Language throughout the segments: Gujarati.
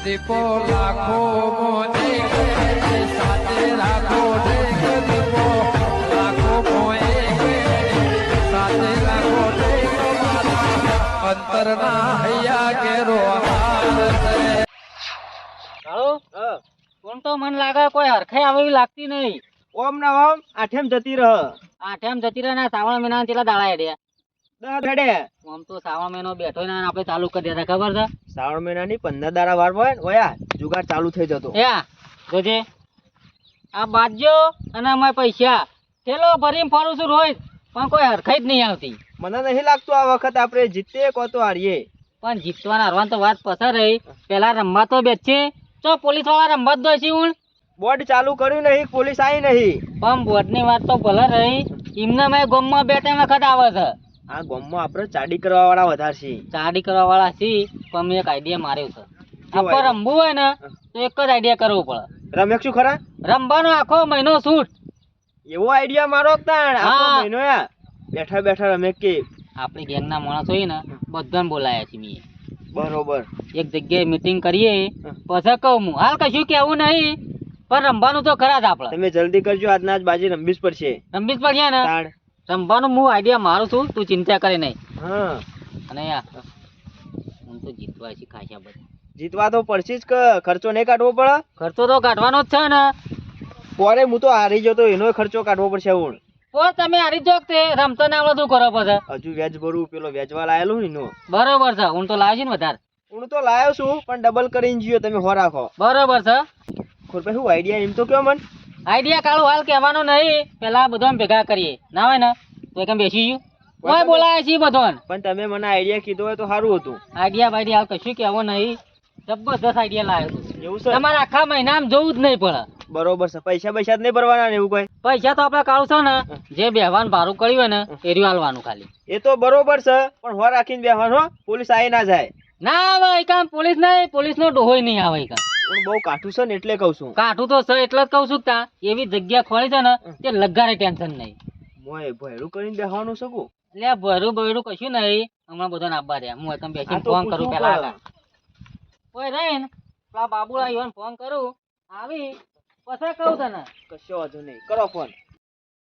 દીપો લાખો મોને સાથે રાખો દીપો લાખો મોએ સાથે રાખો અંતરના હૈયા કેરો હાલો કોણ તો મન લાગે કોઈ હરખાઈ આવે એવી લાગતી નહીં. ઓમ ના ઓમ આઠેમ જતી રહ આઠેમ જતી રહે ને શ્રાવણ મહિના કેટલા દાડા હેડ્યા. 10 ઘડે આમ તો શ્રાવણ મહિનો બેઠો ને આપણે ચાલુ કરી દેતા ખબર છે. શ્રાવણ મહિનાની 15 દાડા વાર હોય ને વયા જુગાર ચાલુ થઈ જતો. યા જોજે આ બાજ્યો અને અમે પૈસા થેલો ભરીને ફરું છું રોજ પણ કોઈ હરખાઈ જ નહીં આવતી. મને નહીં લાગતું આ વખત આપણે જીતીએ કો તો હારીએ. પણ જીતવાના હારવાની તો વાત પસાર રહી. પેલા રમવા તો બેસશે તો પોલીસ વાળા રમવા જ દોશી હું. બોર્ડ ચાલુ કર્યું નહીં, પોલીસ આવી નહીં. પણ બોર્ડની વાત તો ભલે રહી, એમને મેં ગામમાં 2-3 વખત આવે છે. આ ગામમાં આપણે ચાડી કરવા વાળા વધારે છે. ચાડી કરવા વાળા છીએ પણ મેં એક આઈડિયા માર્યો છે. આપણે રમવું હોય ને તો એક જ આઈડિયા કરવો પડે. રમેશ શું ખરા રમવાનો આખો મહિનો છૂટ. એવો આઈડિયા મારો તાણ આખો હા. મહિનો યા બેઠા બેઠા રમે કે આપણી ગેંગના માણસ હોય ને બધાને બોલાયા છે મેં. બરોબર. એક જગ્યાએ મીટિંગ કરીએ પછી કહું હું. હાલ કશું કહેવું નહીં પણ રમવાનું તો ખરા જ આપણે. તમે જલ્દી કરજો, આજના આજ બાજી રમવી જ પડશે. રમવી જ પડશે ને. તાણ રમવાનું હું આઈડિયા મારું છું, તું ચિંતા કરે નહીં. હા અને યાર હું તો જીતવા છે ખાસા બધા. જીતવા તો પડશે જ કે ખર્ચો નહીં કાઢવો પડે. ખર્ચો તો કાઢવાનો જ છે ને. પોરે હું તો હારી જતો એનો ખર્ચો કાઢવો પડશે. હું તો તમે હારી જોક તે રમતો ના આવડે શું કરો પછી. હજુ વ્યાજ ભરવું, પેલો વ્યાજવાળા આયેલો ને એનો. બરોબર છે, હું તો લાવ્યો છું ને વધારે. હું તો લાયો છું પણ ડબલ કરીને જીયો તમે હો રાખો. બરોબર છે. ખોરભાઈ શું આઈડિયા એમ તો કયો મન. આઈડિયા કાળું હાલ કહેવાનો નહીં, પેલા બધા ભેગા કરીએ. ના હોય ને તો કેમ બેસી ગયું કોઈ બોલાય છે બધોન. પણ તમે મને આઈડિયા કીધો હોય તો સારું હતું. આઈડિયા બાઈડિયા હાલ કશું કહેવો નહીં. જબરદસ્ત આઈડિયા લાવ્યો છું. એવું છે તમારે આખા મહિનામાં જોવું જ નહીં પડે. બરોબર છે. પૈસા પૈસા જ નહીં ભરવાના ને એવું કોઈ. પૈસા તો આપણે કાળું છે ને જે બેહવાનું ભાડું કર્યું હોય ને એ રહ્યું હાલવાનું ખાલી. એ તો બરોબર છે પણ હો રાખીને બેહવાનું હો, પોલીસ આવી ના જાય. ના આવે એ કામ પોલીસ નહીં, પોલીસ નો ડોહોય નહીં આવે એ કામ. પણ બહુ કાઠું છે ને એટલે કહું છું. કાઠું તો છે એટલે જ કહું છું. તા એવી જગ્યા ખોલી છે ને તે લગારે ટેન્શન નહીં. મોય ભયરું કરીને બેહવાનું શકું. એટલે ભરું ભરું કશું નહીં. હમણાં બધા આબા રહ્યા. હું તમે બેસીને ફોન કરું પેલા આગળ. કોઈ રહે ને પેલા બાબુલા ઈવન ફોન કરું આવી પછી કહું તને. કશો વાંધો નહીં, કરો ફોન.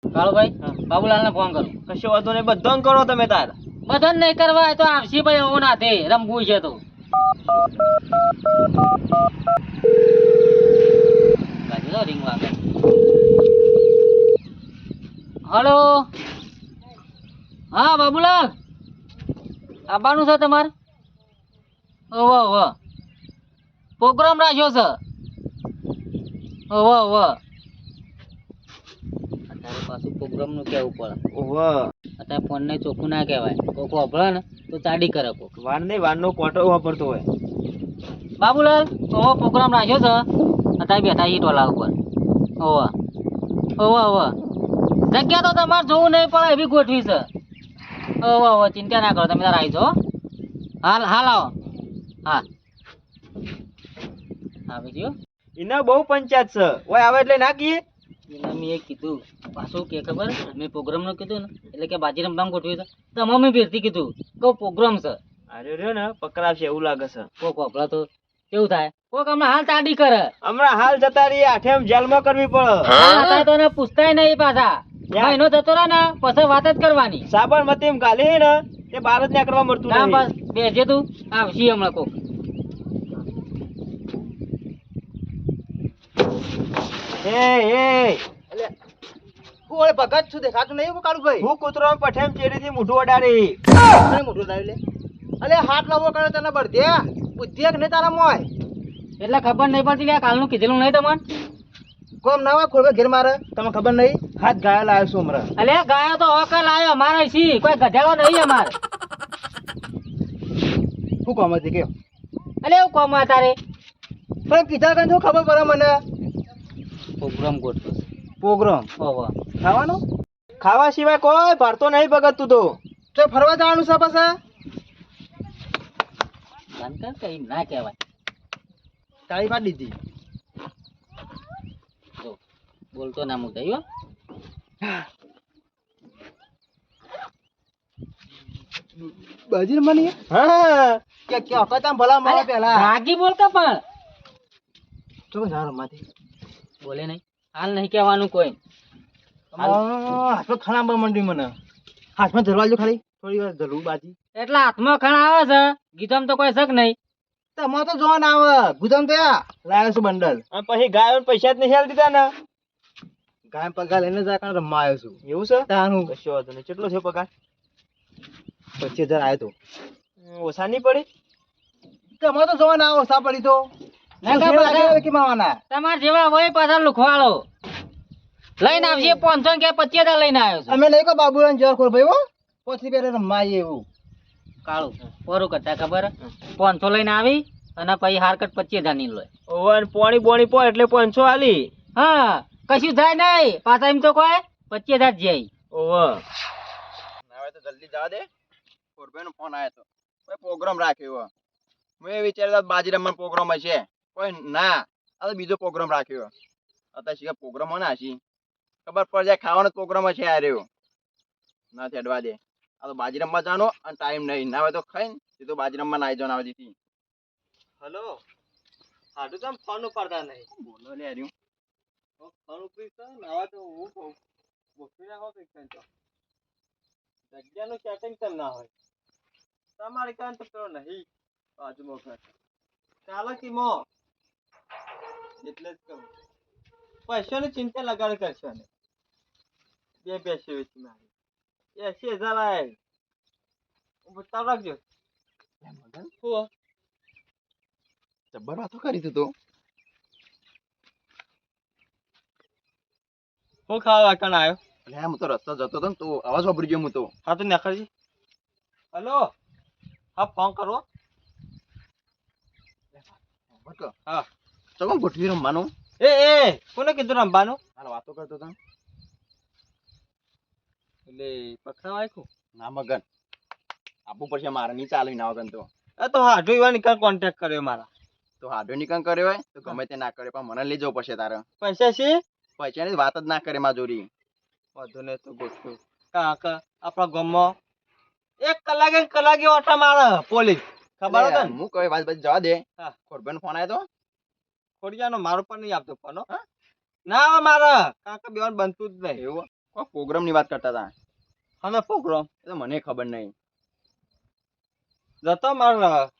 કાળુભાઈ બાબુલાલ ને ફોન કરું. કશો વાંધો નહીં, બધાને કરો તમે તાર. બધાને નહીં કરવા એ તો આવશે ભાઈ. એવું ના થે રમવું છે તો. રિંગ વાગે. હલો હા બાબુલાલ આવવાનું છે તમારે? ઓવો ઓવો પ્રોગ્રામ રાખ્યો છે. ઓવો ઓવો અત્યારે પાછું પ્રોગ્રામ નું કેવું પડે. ઓહો અત્યારે ફોન ને ચોખ્ખું ના કહેવાય. કોક વાપરે ને તો ચાડી કરે કોક. વાર નહીં, વારનો કોટો વાપરતો હોય. બાબુલાલ ઓવો પ્રોગ્રામ રાખ્યો છે. અત્યારે બેઠા ઈ ટોલા ઉપર. ઓવો ઓવો ઓવો જગ્યા તો તમારે જોવું નહીં પડે એવી ગોઠવી છે. ઓવો ઓવો ચિંતા ના કરો, તમે તાર આવી જાઓ. હાલ હાલ આવો. હા આવી ગયો. એને બહુ પંચાયત છે. ઓય આવે એટલે ના કીએ. એને મેં એ કીધું પાછું કે ખબર મેં પ્રોગ્રામ નું કીધું ને એટલે કે બાજી રમવાનું ગોઠવ્યું છે. તો મમ્મી ફેરથી કીધું કહું પ્રોગ્રામ છે. અરે રહ્યો ને પકડાવશે એવું લાગે છે. કોક વાપરા તો કેવું થાય. કોક હમણાં હાલ ચાડી કરે. હમણાં હાલ જતા રહીએ આઠેમ જેલમાં કરવી પડે. અત્યારે તો એને પૂછતાય નહીં પાછા. મહિનો જતો રહે ને પછી વાત જ કરવાની. સાબરમતી ગાલી ને તે બહાર જ નીકળવા મળતું ના નહીં. બસ બેસજે તું આવશી હમણાં કોક. ઓય ભગત છું દેખાતું નહીં કાળુ ભાઈ. હું કૂતરો પઠેમ ચેડીથી મોઢું અડાડી. મોઢું અડાડી લે. અલે હાથ લાવો કરે તને બળદે. બુદ્ધિ એક ને તારા મોય. એટલે ખબર નહીં પડતી લે કાલનું કીધેલું નહીં તમને. કોમ ના હોય ખોલવે ઘેર મારે તમને ખબર નહીં. હાથ ગાયલ આવ્યો છું હમણાં. અલે ગાયો તો હોકલ આવ્યો અમારે સી કોઈ ગધેડો નહીં અમારે. શું કોમ હતી કે અલે એવું કોમ તારે પણ કીધા કઈ શું ખબર પડે મને. પ્રોગ્રામ ગોઠવો. પ્રોગ્રામ ઓહો ખાવાનો ખાવા સિવાય કોઈ ભારતો નહીં ભગત તું તો ફરવા જવાનું છે પાછા. બંધ કર કઈ ના કહેવાય. તાળી પાડી દીધી. જો બોલતો ના મુદ્દા હો. બાજી રમવાની. હા કે કે હકત આમ ભલા મારે પેલા રાગી બોલતા પણ ચલો જા રમવાથી. બોલે નહીં, હાલ નહીં કહેવાનું કોઈ. હાથમાં ખણાબા મંડી મને. હાથમાં ધરવાજો ખાલી થોડી વાર ધરવું બાજી. એટલે હાથમાં ખણ આવે છે, ગીતમ તો કોઈ શક નહીં. તમારે તો જોવા ના આવે ગુદામ તો લાવ્યો છું બંડલ. અને પછી ગાયો પૈસા જ નહીં હાલ દીધા ને. ગાય પગાર લઈને જા કારણ રમવા આવ્યો છું. એવું છે તાનું કશો વાંધો નહીં. કેટલો છે પગાર? 25,000 આવ્યો તો. ઓછા નહીં પડી? તમારે તો જોવા ના આવે ઓછા પડી તો. તમારે જેવા હોય પાછા લુખવાળો લઈને આવશે 500 કે 25,000 લઈને આવ્યો છું. અમે નહીં કહો બાબુરાન જોર ખોર ભાઈ હો. 5 રૂપિયા રમવા આવીએ એવું. કાળું પોરું કરતા ખબર 500 લઈને આવી અને પછી હારકટ 25,000 ની લો. ઓવન પોણી બોણી પો એટલે 500 આલી. હા કશું થાય નહીં પાછા એમ તો કોઈ 25,000 જાય. ઓવન હવે તો જલ્દી જવા દે. કોરભાઈ નો ફોન આવ્યો તો કોઈ પ્રોગ્રામ રાખ્યો. મેં વિચાર્યું બાજી રમવાનો પ્રોગ્રામ હશે. કોઈ ના આ તો બીજો પ્રોગ્રામ રાખ્યો. અત્યારે શીખા પ્રોગ્રામ ના હશી ખબર પડી જાય ખાવાનો પ્રોગ્રામ હશે આ રહ્યો. ના ચડવા દે. આ તો બાજી રમવા જવાનો અને ટાઈમ નહીં ના હોય તો ખાઈને સીધો બાજી રમવા ના આવી જવાનું આવે દીધી. હેલો હાડું તમે ફોન ઉપાડતા નહીં. બોલો લે રહ્યું ફોન ઉપરી તો નાવા તો હું કહું ગોઠવી નાખો કંઈક તો જગ્યાનું સેટિંગ તો ના હોય. તમારી કાન તો પેલો નહીં બાજુમાં ઘર ચાલો કે મો એટલે જ કહું પૈસાની ચિંતા લગાડ કરશો ને. બે બેસી વેચી મારી 80,000 આય બતાવ રાખજો. જબ્બર વાતો કરી તું તો. હું ખાવા કણ આવ્યો? એટલે હું તો રસ્તો જતો હતો ને તો અવાજ વાપરી ગયો હું તો. હા તો નખરજી. હલો હા ફોન કરો. હા તો કોણ ગોઠવી રમવાનું? એ કોને કીધું રમવાનું? હાલ વાતો કરતો હતો એટલે પકડાવા આવ્યું ના મગન આપવું પડશે મારે નહીં ચાલે ના વગર તો. તો હાડો એવા નિકાલ કોન્ટેક્ટ કર્યો મારા. તો હાડો નિકાલ કર્યો હોય તો ગમે તે ના કરે પણ મને લઈ જવું પડશે તારે. પૈસા છે? પૈસાની વાત જ ના કરે માજોરી. વધુ ને તો ગોઠવું કાકા આપણા ગામમાં 1 કલાકે ઓટા મારે પોલીસ. ખબર હતો ને હું કઈ વાત બધી જવા દે. હા ખોરભાઈ નો ફોન આવ્યો તો ખોડિયાનો મારો પણ નહીં આપતો ફોન. ના આવે મારા કાકા બેવાન બનતું જ નહીં. એવું કોઈ પ્રોગ્રામ ની વાત કરતા હતા. હા પ્રોગ્રામ એ તો મને ખબર નહીં. જતો મારે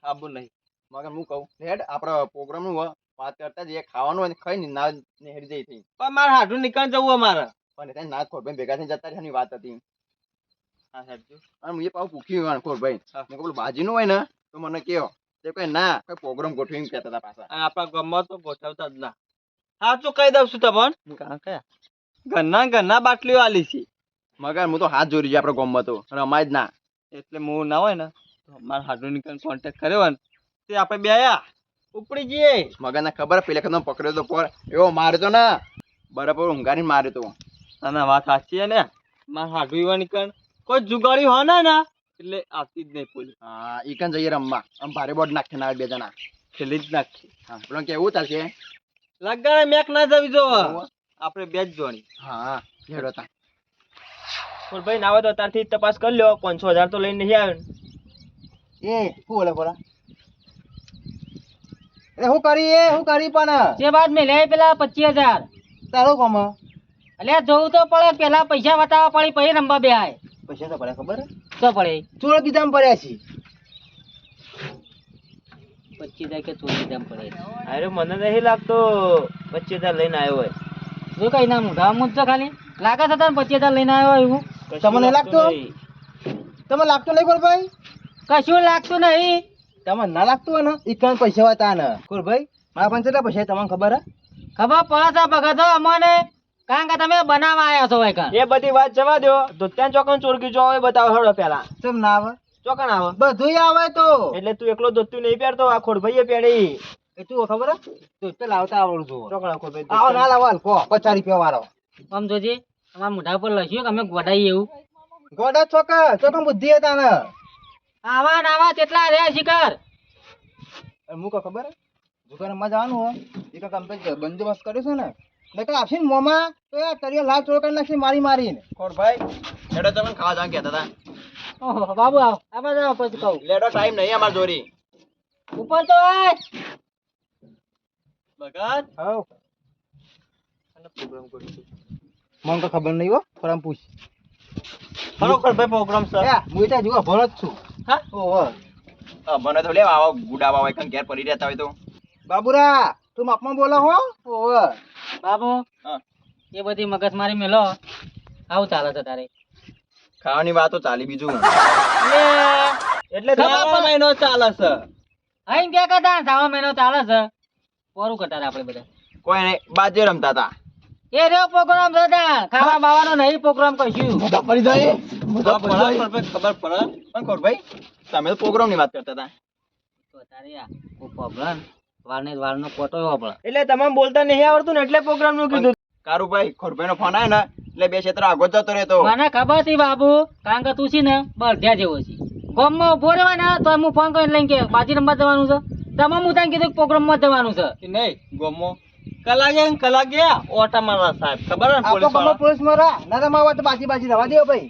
આબુ નહીં મગર હું કહું હેડ આપડે પ્રોગ્રામ નું વાત કરતા જઈએ ખાવાનું હોય ખાઈ ના હેડી જઈ થઈ. પણ મારે હાડું નીકળ જવું અમારે પણ ત્યાં ના ખોરભાઈ ભેગા થઈને જતા રહ્યાની વાત હતી. હા હેડજો અને હું એ પાછું પૂછ્યું ખોરભાઈ મેં કહું ભાજી નું હોય ને તો મને કયો તે કઈ ના કઈ પ્રોગ્રામ ગોઠવીને કહેતા હતા પાછા. આપણા ગામમાં તો ગોઠવતા જ ના. હા તો કહી દઉં છું તમને કયા ઘરના બાટલીઓ આલી છે મગર હું તો હાથ જોડી આપડે ગામમાં તો રમાય જ ના. એટલે હું ના હોય ને તો મારા હાડું નીકળ કોન્ટેક્ટ કર્યો ને તે આપણે બે ઉપડી જઈએ. મગર ને ખબર પેલે ખબર પકડ્યો તો પર એવો માર્યો તો ને બરાબર ઊંઘારી માર્યો તો. ના વાત સાચી ને મારા હાડું એવા નીકળ કોઈ જુગાડી હોય ને એટલે આવતી જ નહીં પોલીસ. હા ઈ કન જઈએ રમવા આમ ભારે બોર્ડ નાખે ના બે જણા ખેલી જ નાખી. હા પેલો કેવું ચાલશે લગાડે મેક ના જવી જો આપણે બે જ જોણી. હા હેડો તા ભાઈ ના હોય તો તારથી તપાસ કરી લ્યો 500,000 તો લઈને નહીં આવે. એ શું બોલે બોલા એ હું કરી પણ જે બાદ મેં લે પેલા 25,000 તારો કોમ એટલે જોવું તો પડે પેલા પૈસા વટાવવા પડી પછી રમવા બે આય. પૈસા તો પડે ખબર તો પડે ચોર બીજામાં પડ્યા છે 25,000 કે 24,000 પડે. અરે મને નહીં લાગતો 25,000 લઈને આવ્યો હોય. જો કઈ ના મોઢા મુજ તો ખાલી લાગે છે તને 25,000 લઈને આવ્યો એવું. તમને લાગતું તમે લાગતું નહીં કોરભાઈ? કશું લાગતું નહીં. તમને ના લાગતું હોય ને ઈકણ પૈસા હોય તા ને કોરભાઈ મારા પાસે કેટલા પૈસા તમને ખબર હે? ખબર પડે છે ભગત અમને કારણ કે તમે બનાવવા આવ્યા છો ભાઈ કાન. એ બધી વાત જવા દો તો ત્યાં ચોકન ચોરકી જો બતાવો હળો પેલા. કેમ ના આવે? ચોકન આવે બધું આવે તો. એટલે તું એકલો દોતું નહીં પહેરતો આ ખોડભાઈએ પહેરી. એ તું ખબર હે તું પેલા આવતા આવડું છું. ચોકન ખોડભાઈ આવો ના લાવો કો 50 રૂપિયા વાળો. આમ જોજે અમારા મોઢા પર લખ્યું કે અમે ગોડાઈ એવું. ગોડા ચોકન બુદ્ધિ હતા ને આવા કેટલા રે શિકાર. હું કો ખબર હે દુકાન માં જવાનું હોય એ કામ તો બંદોબસ્ત કર્યો છે ને નકર આપશે ને મોમાં તો યાર તરિયા લાલ ચોર કરી નાખશે મારીને. ખોડભાઈ લેડો તમે ખાવા જવાનું કહેતા હતા. ઓહો બાબુ આવ આવા જાવ પછી કહું. લેડો ટાઈમ નહીં અમાર જોરી ઉપર તો આય ભગત હાઉ અને પ્રોગ્રામ કરીશું મને તો ખબર નહીં હો ફરામ પૂછ ખરોખર ભાઈ પ્રોગ્રામ છે હું ત્યાં જુઓ ભણો જ છું હા ઓહો મને તો લેવા આવો ગુડા બાવા કઈ ઘેર પડી રહેતા હોય તો બાબુરા તું માપમાં બોલો હો ઓહો બાબુ હા. એ બધી મગજમારી મેલો આવું ચાલે છે તારે ખાવાની વાતો ચાલી બીજું એટલે શ્રાવણ મહિનો ચાલે છે અહીં ક્યાં કરતા શ્રાવણ મહિનો ચાલે છે પોરું કરતા હતા આપણે બધા કોઈ નહીં બાજે રમતા હતા એ રહ્યો પ્રોગ્રામ હતા ખાવા બાવાનો નહીં પ્રોગ્રામ કરશું મોટા પડી જાય ખબર પડે પણ ખોરભાઈ તમે તો પ્રોગ્રામ ની વાત કરતા હતા તો તારે આ પ્રોગ્રામ વાળનો ફોટો વાપરો એટલે તમે બોલતા નહીં આવડતું ને એટલે પ્રોગ્રામ નું કીધું કારુભાઈ ખોરભાઈ નો ફોન આવ્યો ને એટલે બે ક્ષેત્ર આગો જ જતો રહેતો મને ખબર હતી બાબુ કારણ કે તું છે ને બળધ્યા જેવો છે ગામમાં ઉભો રહેવાય ને તો હું ફોન કરીને લઈને કે બાજી રમવા જવાનું છે તમે હું તને કીધું પ્રોગ્રામમાં જવાનું છે નહીં ગોમો કલાકે ઓટા મારવા સાહેબ ખબર ને આપણો કમો પોલીસ માં રા ના રમા વાત બાજી બાજી રવા દેવો ભાઈ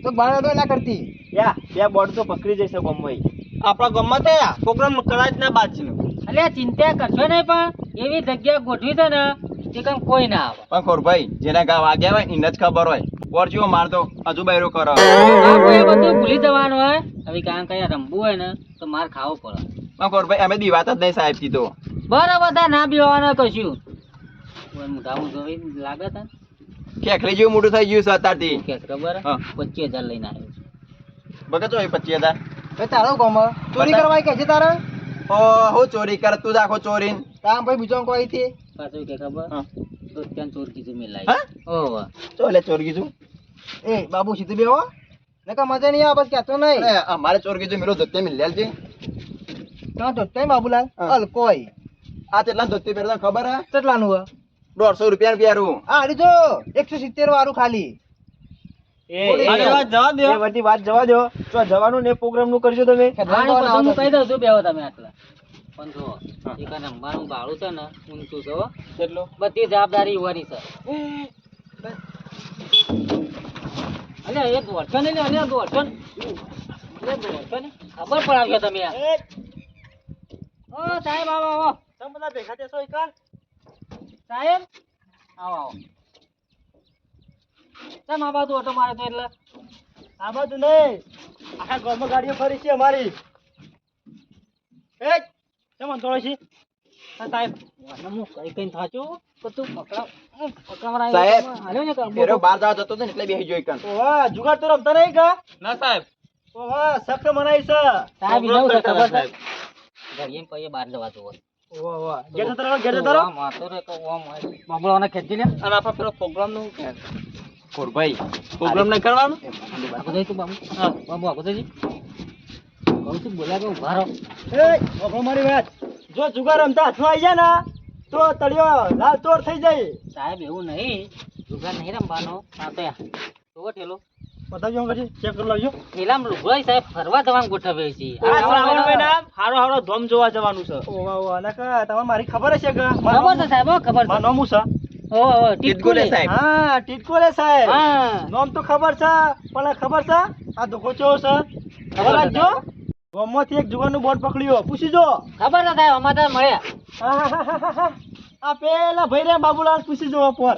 તો બાળા તો ના કરતી યા બે બોર્ડ તો પકડી જશે ગોમભાઈ આપણા ગામમાં તો પ્રોગ્રામ કરાય જ ના બાજી નો એટલે ચિંતા કરશો નહીં પણ એવી જગ્યા ગોઠવી છે ને તે કઈ કોઈ ના આવે પણ ખોરભાઈ જેના ગા વાગ્યા હોય એને જ ખબર હોય પોરચીઓ મારતો હજુ બૈરો કરો બાબુ એ બધું ભૂલી જવાનું હોય હવે કારણ કે રમવું હોય ને તો માર ખાવો પડે પણ ખોરભાઈ અમે દી વાત જ નહીં સાહેબ કીધો બરાબર ના બીવાનું કશું મોઢામાં જોઈ લાગે તા ખેખલી જેવું મોટું થઈ ગયું છે અત્યારથી કે ખબર હા. 25,000 લઈને આવ્યો બગત હોય 25,000 ભાઈ તારો કમો ચોરી કરવાય કે છે તારે હું ચોરી કર તું દાખો ચોરી કામ ભાઈ બીજો કોઈ થી પાછું કે ખબર તો ત્યાં ચોર કીધું મેં હા? લાવી ઓહ ચોલે ચોરી કીધું એ બાબુ સીધું બેહો નકા મજા નહીં આવે બસ કહેતો નહીં અરે, અમારે ચોર કીધું મેરો ધોતી મિલ લેલ છે ક્યાં તો તઈ બાબુલાલ હા. અલ કોઈ આ કેટલા ધોતી પહેરતા ખબર હે કેટલાનું હે 150 રૂપિયા પહેરું આ હરી જો 170 વાળું ખાલી એ બધી વાત જવા દો તો જવાનું ને પ્રોગ્રામ નું કરજો તમે આનું બધું હું કહી દઉં છું બેહો તમે આટલા પણ જો એક આ રમવાનું ભાડું છે ને ઊંચું છે હો. કેટલો બધી જવાબદારી યુવાની છે અલ્યા એ દોઢસો ને અલ્યા દોઢસો ને ખબર પડાવશો તમે આ ઓ સાહેબ આવો આવો તમે બધા ભેગા થશો એકવાર સાહેબ આવો આવો કેમ આ બાજુ ઓટો મારે તો એટલે આ બાજુ નહીં આખા ગામમાં ગાડીઓ ફરી છે અમારી એ કેમ અંતોળે છે હા સાહેબ હું કઈ કઈ થાચું તો તું પકડાવા સાહેબ, હાલ્યો ને પેરો બહાર જવા જતો હતો ને એટલે બેસી જોઈ કન ઓવા જુગાર તો રમતા નહીં કા ના સાહેબ ઓવા સખ્ત મનાઈ છે સાહેબ એવું છે ખબર છે ઘડીએ પછી બહાર જવા જોવો ઓવા ઓવા ઘેર જતા રહો ઘેર જતા રહો માતો રે તો ઓમ બાબળાને ખેંચી લે અને આપણે પેલો પ્રોગ્રામ નું કે ખોરભાઈ પ્રોગ્રામ નહીં કરવાનું આગો જઈ તું બાબુ હા બાબુ આગો જઈ કહું છું બોલ્યા કે ઉભા રહો એ ઓફરો મારી વાત જો જુગાર રમતા હાથમાં આવી જાય ને તો તળિયો લાલ ચોર થઈ જાય સાહેબ એવું નહીં જુગાર નહીં રમવાનો આ તો જોવો ઠેલો બતાવજો પછી ચેક કરી લાવજો પેલામ લુગડાઈ સાહેબ ફરવા જવાનું ગોઠવે છે આ શ્રાવણ મહિના હારો હારો ધોમ જોવા જવાનું છે ઓવા ઓવા નકા તમને મારી ખબર હશે કે ખબર છે સાહેબ હો, ખબર છે મારું નામ શું ઓ ટીટકોલે ટીટકોલે સાહેબ હા ટીટકોલે સાહેબ હા નામ તો ખબર છે પણ ખબર છે આ ધોકો ચેવો છે ખબર રાખજો ગામમાંથી એક જુગારનું બોર્ડ પકડ્યો પૂછી જો ખબર છે સાહેબ અમારે ત્યાં મળ્યા આ પેલા ભાઈ રે બાબુલાલ પૂછી જો પર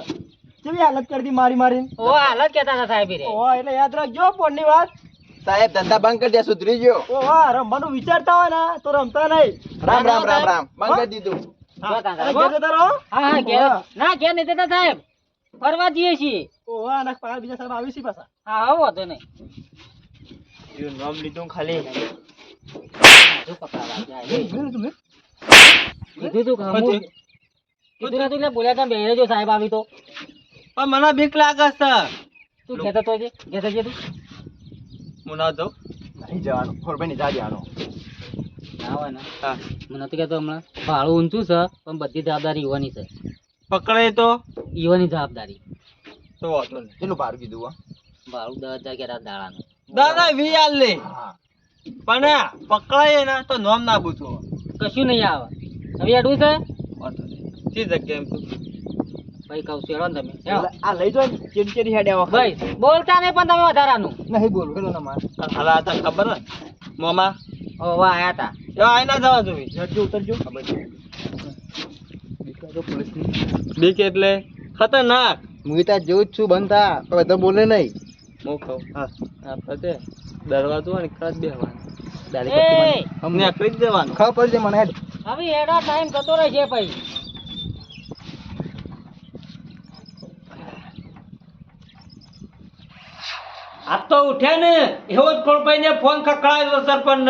કેવી હાલત કરી દી મારી મારીને ઓ હાલત કહેતા હતા સાહેબ રે ઓવા એટલે યાદ રાખજો પોણની વાત સાહેબ ધંધા બંધ કરી દે સુધરી ગયો ઓવા રમવાનું વિચારતા હોય ને તો રમતા નહીં રામ રામ રામ રામ બંધ કરી દીધું હા, જોતા અને હતા, ઘેર જતા રહો. હા હા ઘેર ઓવા. ના ઘેર નહીં દેતા સાહેબ ફરવા જઈએ છીએ ઓવા અને પાછા બીજા સાહેબ આવી છે પાછા હા આવો તો નહીં નામ લીધું ખાલી હજુ પકડાવા જાય કીધું તું કે હું કીધું નતું એટલે બોલ્યા તમે બેહી રહેજો સાહેબ આવી તો પણ મને બીક લાગે છે તું કહેતો તો જે કહેતો જે તું હું ના જાઉં નહીં જવાનું ખોરભાઈ ની જા જવાનું ના હોય ને હા મને નથી કહેતો હમણાં ભાડું ઊંચું છે પણ બધી જવાબદારી યુવાની છે પકડે તો યુવાની જવાબદારી તો વાંધો નહીં કેટલું ભાડું કીધું ભાડું 10,000 કે દાડાનું દાદા વી આલ લે પણ પકડાય ને તો નોમ ના પૂછો કશું નહીં આવે હવે અડવું છે જી જગ્યા એમ તો ભાઈ કહું છું હેડો ને તમે હેડો. આ લઈ જો ચેડી ચેડી હેડે આવો ભાઈ બોલતા નહીં પણ તમે વધારાનું નહીં બોલું હેલો ના માર હાલા હતા ખબર ને મોમાં ઓ વાહ આયા તા એ આઈ ના જવા જોઈ હેડજો ઉતરજો ખબર છે બીક એટલે ખતરનાક હું ત્યાં જેવું જ છું બનતા હવે તો બોલે નહીં. હું કહું હા આપણે તે દરવાજો હોય ને કદાચ બેહવાનું એ નીકળી જ જવાનું. ખબર પડી જાય મને હેડ. હવે એડા ટાઈમ જતો રહે છે પછી. આ તો ઉઠ્યા ને એવો જ ખોળપાઈને ફોન ખખડાયો સરપંચ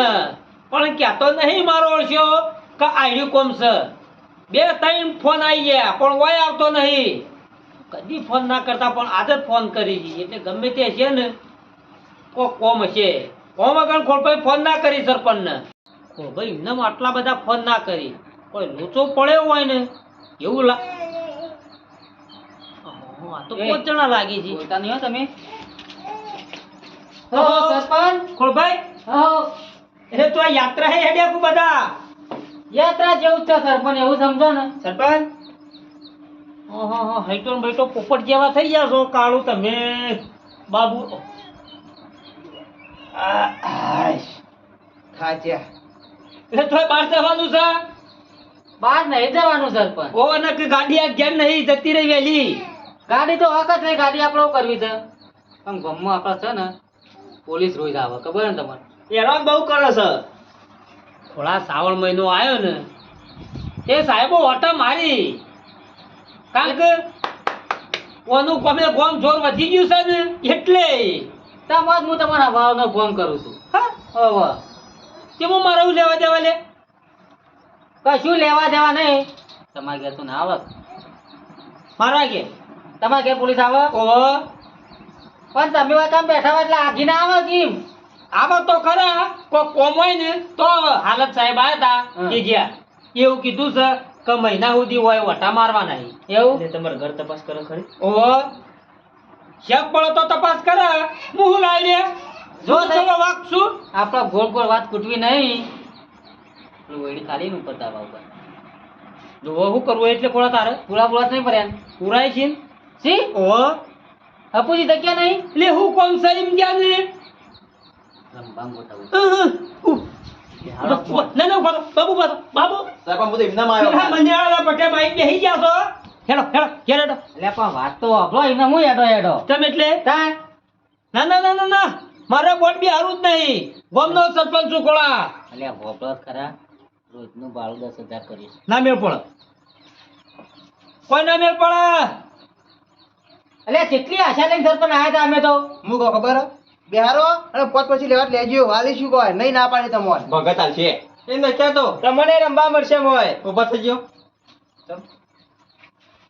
પણ કહેતો નહીં મારો ઓળખ્યો કે આયડ્યું કોમ છે. 2-3 ફોન આવી ગયા પણ ઓય આવતો નહીં. કદી ફોન ના કરતા પણ આજે જ ફોન કરી છે એટલે ગમે તે છે ને કોમ હશે. કોમ આગળ ખોળપાઈ ફોન ના કરી સરપંચને. ભાઈ એમને આટલા બધા ફોન ના કરી કોઈ લોચો પડ્યો હોય ને એવું આ તો 5 જણા લાગી છે. બોલતા નહીં હો તમે. ઓહો. સરપંચ. ખોળભાઈ હો. એટલે તો આ યાત્રા હે હેડ્યા કુ બધા યાત્રા જેવું જ છે સરપંચ, એવું સમજો ને. સરપંચ હૈટો ને બૈટો પોપટ જેવા થઈ ગયા છો કાળું તમે બાબુ. ખાચ્યા. એટલે તોય બહાર જવાનું છે. બહાર નહીં જવાનું સરપંચ. ઓ ને કે ગાડી આ ઘેર નહીં જતી રહી વહેલી. ગાડી તો હક જ નહીં, ગાડી આપણે કરવી છે પણ ગામમાં આપણા છે ને પોલીસ રોજ આવે, ખબર ને તમને? હેરાન બહુ કરે છે. થોડા શ્રાવણ મહિનો આવ્યો ને તે સાહેબો ઓટા મારી કારણ કે ઓનું કોમે ગોમ જોર વધી ગયું છે ને એટલે તમાર હું તમારા ભાવનો ફોન કરું છું. હા હવે કે હું મારું લેવા દેવા લે કશું લેવા દેવા નહીં. તમારે ઘેર તો ના આવે, મારા કે તમારે ઘેર પોલીસ આવે ઓ પણ તમે કામ બેઠા હોય એટલે આગી ના આવે કેમ? આવો તો ખરા કોઈ કોમ હોય ને તો હાલત સાહેબ આવ્યા હતા કે જ્યાં એવું કીધું છે કે મહિના સુધી હોય વટા મારવાના નહીં. એવું તમારે ઘર તપાસ કરો ખરી ઓહો શક પડે તો તપાસ કરે હું લાવી લે જો સાહેબ. ચલો વાક છું આપણા ગોળ ગોળ વાત કૂટવી નહીં. પેલું વેડી ખાલી નું પતાવા ઉપર જો શું કરવું એટલે કોડા તારે પૂરા પૂરા નહીં ભર્યા પુરાય છે ને? સી ઓહો હપુજી જગ્યા નહીં. લે હું કોમ છે એમ ગયા ને રંભામ ગોઠવું. ના ના ઉભા થો. બાબુ ઉભા થો. બાબુ સાહેબ હું તો એમનામાં પેલા આવ્યો. મંજાળા પટે બાઈક બેહી ગયા છો હેડો હેડો ઘેર હેડો એટલે પણ વાત તો આપણો એને હું હેડો હેડો તમે એટલે તાણ ના ના ના ના ના મારે બોટ બી હારું જ નહીં ગોમનો સરપંચ છું કોળા એટલે ભોપળો ખરા રોજનું ભાડું 10,000 કરીશ. ના મેળ પડે કોઈ ના મેળ પડે એટલે કેટલી આશા લઈને સરપંચ આવ્યા હતા અમે તો. હું કહું ખબર હે? બેહારો અને પોત પછી લેવા લેજો વાલી શું કહે નહીં ના પાડી તમારે. ભગત હાલ છે એ નક્યા તો તમને રંબા મળશે મોય ઉભા થઈ ગયો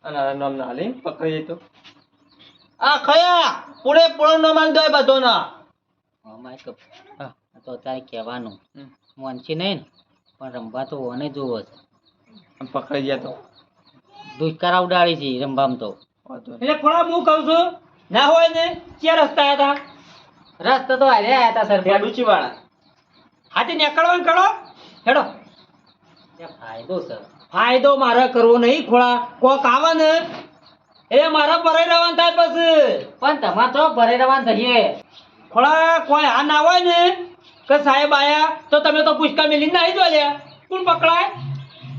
અને આ નામ ના હાલી પકડી જાય તો આ ખયા પૂરે પૂરો ન માલ દો બધો ના અમારે તો આ તો તારે કહેવાનું મોનસી નહીં ને પણ રંભા તો ઓને જોવો છે. આમ પકડી ગયા તો દુષ્કારા ઉડાડી છે રંભામ તો. એટલે ખોળા હું કહું છું ના હોય ને ક્યાં રસ્તા હતા રસ્તો તો હારે આયા હતા સરપંચ. ડૂચી વાળા હાથે નીકળવાનું કરો હેડો ત્યાં ફાયદો છે. ફાયદો મારે કરવો નહીં ખોળા કોક આવે ને એ મારા પરાઈ રહેવાનું થાય પછી પણ તમારે તો ભરે રવાન થઈએ. ખોળા કોઈ આ ના હોય ને કે સાહેબ આયા તો તમે તો પુષ્કા મેલીને નાહી દો લ્યા કોણ પકડાય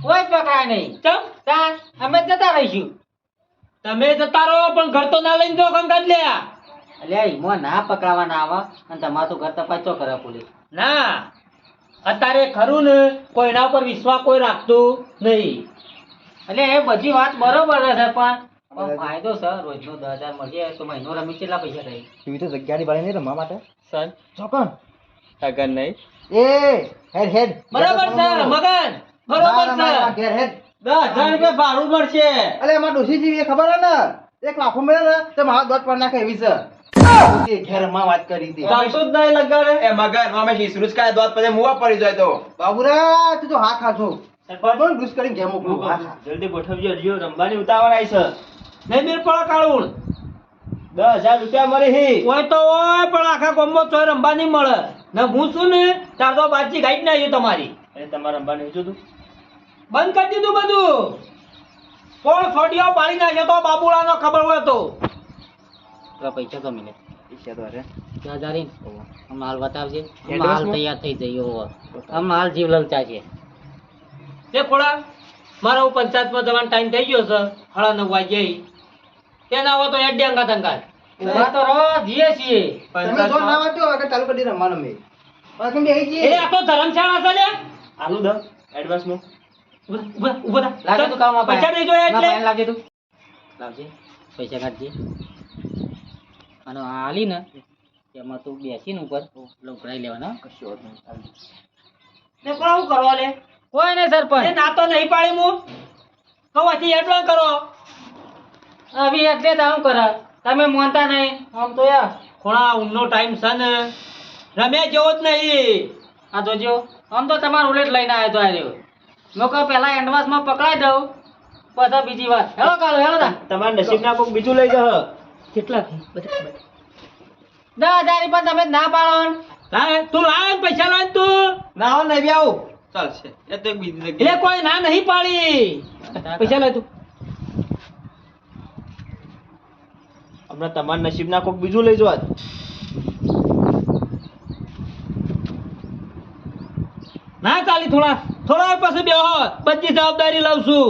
કોઈ જ પકડાય નહીં. ચમ તાણ અમે જતા રહીશું. તમે જતા રહો પણ ઘર તો ના લઈને દો કંકાજ લ્યા એટલે એમાં ના પકડાવાના આવે અને તમારે તો ઘર તપાસ તો કરે પોલીસ. ના અત્યારે ખરું ને કોઈના પર વિશ્વાસ કોઈ રાખતું નહીં એટલે એ બધી વાત બરોબર છે પણ ફાયદો છે રોજનો 10,000 મળશે તો મહિનો રમી કેટલા પૈસા થાય? એવી તો જગ્યાની ભાડે નહીં રમવા માટે. સર ચોકન અગર નહીં એ હેડ હેડ બરાબર છે મગન બરોબર છે ઘેર હેડ. 10,000 રૂપિયા ભાડું મળશે અલે એમાં ડોસી જેવી એ ખબર હે ને એક લાખો મળે ને તો મારા દોત પર નાખે એવી છે. ઓકે, ઘેર માં વાત કરી હતી. ચાલતું જ નહીં લગાડે એ મગન અમે શીસરુસ કાય દોત પછી મુવા પડી જાય તો બાબુરા તું તો હા ખાશો બોલ ડૂસ કરીને ઘેર મોકલું. હા ખા. જલ્દી ગોઠવજો હજુ રંબાની ઉતાવળ આવી છે નહીં મેર પડે કાળું 10,000 રૂપિયા મળે હી હોય તો હોય પણ આખા ગામમાં ચોય રંબા નહીં મળે ને હું છું ને તાર તો બાજી ગાઈડ ના આવ્યું તમારી એટલે તમારે રંબા નહીં જોતું બંધ કરી દીધું બધું કોણ છોડીઓ પાડી નાખ્યો તો બાબુલાનો ખબર હોય તો તો પૈસા તો મિલે પૈસા તો અરે 10,000 ઈન. અમને હાલ બતાવજે. અમને Advance હાલ માં? તૈયાર થઈ જઈએ હવે. અમને હાલ જીવ લલચા છે. તે ખોડા મારા હું પંચાયતમાં જવાનો ટાઈમ થઈ ગયો છે 9:30 વાગે ત્યાં આવો તો એડ અંગાત અંગાત ઉભા તો રહો જીએ છીએ તમે જો ના વાંચો આગળ ચાલુ કરી દે રમવાનું મેં પાછું બે આવી એ આ તો ધર્મશાળા છે લ્યા. આલુ દ એડવાન્સમાં ઉભા થા. લાગે તું કામ પૈસા નહીં જોઈએ એટલે લાવજે તું લાવજે પૈસા કાઢજે અને આ આલી ને એમાં તું બેસીને ઉપર લોકડાઈ લેવાના કશું હોત નહીં ચાલુ. ને પણ હું કરવા લે કોઈ નહીં એ સરપંચ ના તો નહીં પાડી હું કવાથી એડવાન્સ કરો આવી એટલે તો આવું કરે તમે માનતા નહીં આમ તો યાર થોડા ઊંઘનો ટાઈમ છે ને રમ્યા જેવો જ નહીં આ જોજો આમ તો તમારો ઉલેટ લઈને આવ્યો તો આવ્યો મેં કહું પહેલા એડવાન્સમાં પકડાઈ દઉં પછી બીજી વાત હેલો કાલો હેલો તા તમારા નસીબના કોક બીજું લઈ જશે. કેટલા થઈ બધા 10,000 પણ તમે ના પાડો ને. લાય તું લાય ને પૈસા લાય ને તું ના હો નહીં બી આવું ચાલશે એ તો એક બીજી એટલે જગ્યાએ કોઈ ના નહીં પાડી પૈસા લાય તું હમણાં તમારા નસીબના કોક બીજું લઈ જવા ના ચાલી થોડા થોડા પછી બેહો બધી જવાબદારી લઉં છું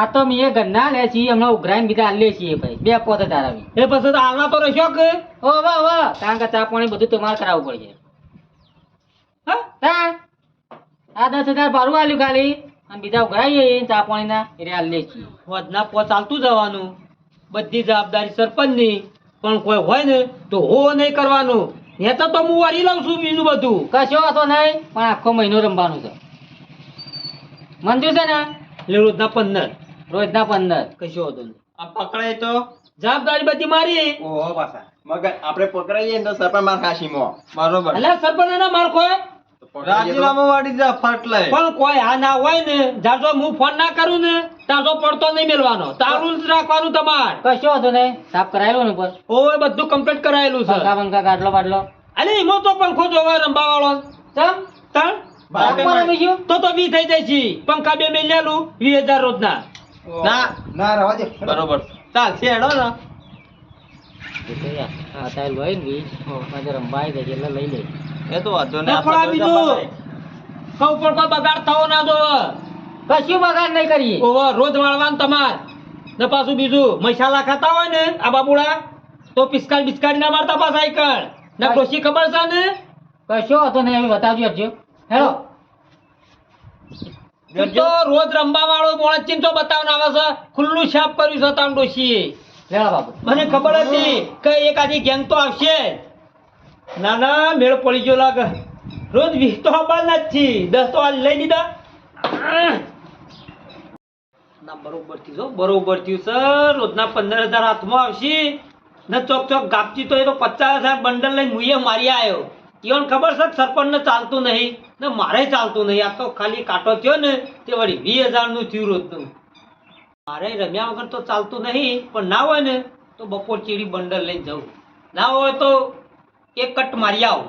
આ તો મેં ઘરના લે છીએ હમણાં ઉઘરાઈને બીજા લે છીએ ભાઈ 2,000 આવી એ પછી તો હાલમાં તો રહેશો કે ઓ વાહ વાહ કારણ કે ચા પાણી બધું તમારે કરાવવું પડશે હા હા આ 10,000 ભાડું આલ્યું ખાલી અને બીજા ઉઘરાઈએ ચા પાણીના એટલે હાલ લે છીએ વધના પો ચાલતું જવાનું બધી જવાબદારી સરપંચની પણ કોઈ હોય ને તો હો નહીં કરવાનું ને તો હું વારી લઉં છું બીજું બધું કશો હતો નહીં પણ આખો મહિનો રમવાનું છે મંજૂર છે ને એટલે રોજના 15 રોજના 15 કશો હતો નહીં આ પકડાય તો જવાબદારી બધી મારી ઓહો પાછા મગર આપણે પકડાઈએ ને તો સરપંચ માર ખાસીમાં બરોબર એટલે સરપંચ ના માર્કો રાજીનામું વાળી જા ફટ લઈ પણ કોઈ આ ના હોય ને જાજો હું ફોન ના કરું ને તાજો પડતો નહીં મેલવાનો તારું જ રાખવાનું તમાર કશો હતો નહીં સાફ કરાયેલો ને ઉપર ઓય બધું કમ્પ્લીટ કરાયેલું છે પંખા બંખા ગાડલો બાટલો અલે એમાં તો પંખો જોવા રંબા વાળો ચમ તાણ ઉપર રમી ગયું? તો 20 થઈ જાય છે પંખા બે મેલ્યાલું 20,000 રોજના ના ના રવા દે બરોબર ચાલશે હેડો ને એ તો યાર આ તાલ હોય ને બી મારે રંબાઈ ગઈ એટલે લઈ લે એ તો વાંધો ને થોડા બીજું કઉ પણ કોઈ બગાડ થવો ના દો કશું બગાડ નહીં કરીએ ઓવર રોજ વાળવાનું તમાર ને પાછું બીજું મસાલા ખાતા હોય ને આ બાબુડા તો પિસ્કારી બિસ્કારી ના મારતા પાછા આઈકણ ને ડોશી ખબર છે ને કશો હતો નહીં હવે બતાવજો હરજો હેલો તું તો રોજ રંબા વાળો મોણસ ચિંતો બતાવને આવે છે ખુલ્લું સાફ કર્યું છે તાર ડોશીએ લેવા બાબુ મને ખબર હતી કે એક આધી ગેંગ તો આવશે ના ના મેળ પડી ગયો લાગે રોજ 20 તો હબાના જ છી 10 તો આજ લઈ દીધા ના બરોબર થયું છો બરોબર થયું સર રોજના 15,000 હાથમાં આવશે ને ચોક ચોક ગાપચી તો એ તો 50,000 બંડલ લઈને મુઈએ મારી આવ્યો ઈવન ખબર છે સરપંચને ચાલતું નહીં ને મારે ચાલતું નહીં આ તો ખાલી કાંટો થયો ને તે વળી 20,000 નું થયું રોજનું મારે રમ્યા વગર તો ચાલતું નહીં પણ ના હોય ને તો બપોર ચીડી બંડલ લઈને જવું ના હોય તો એક કટ મારી આવું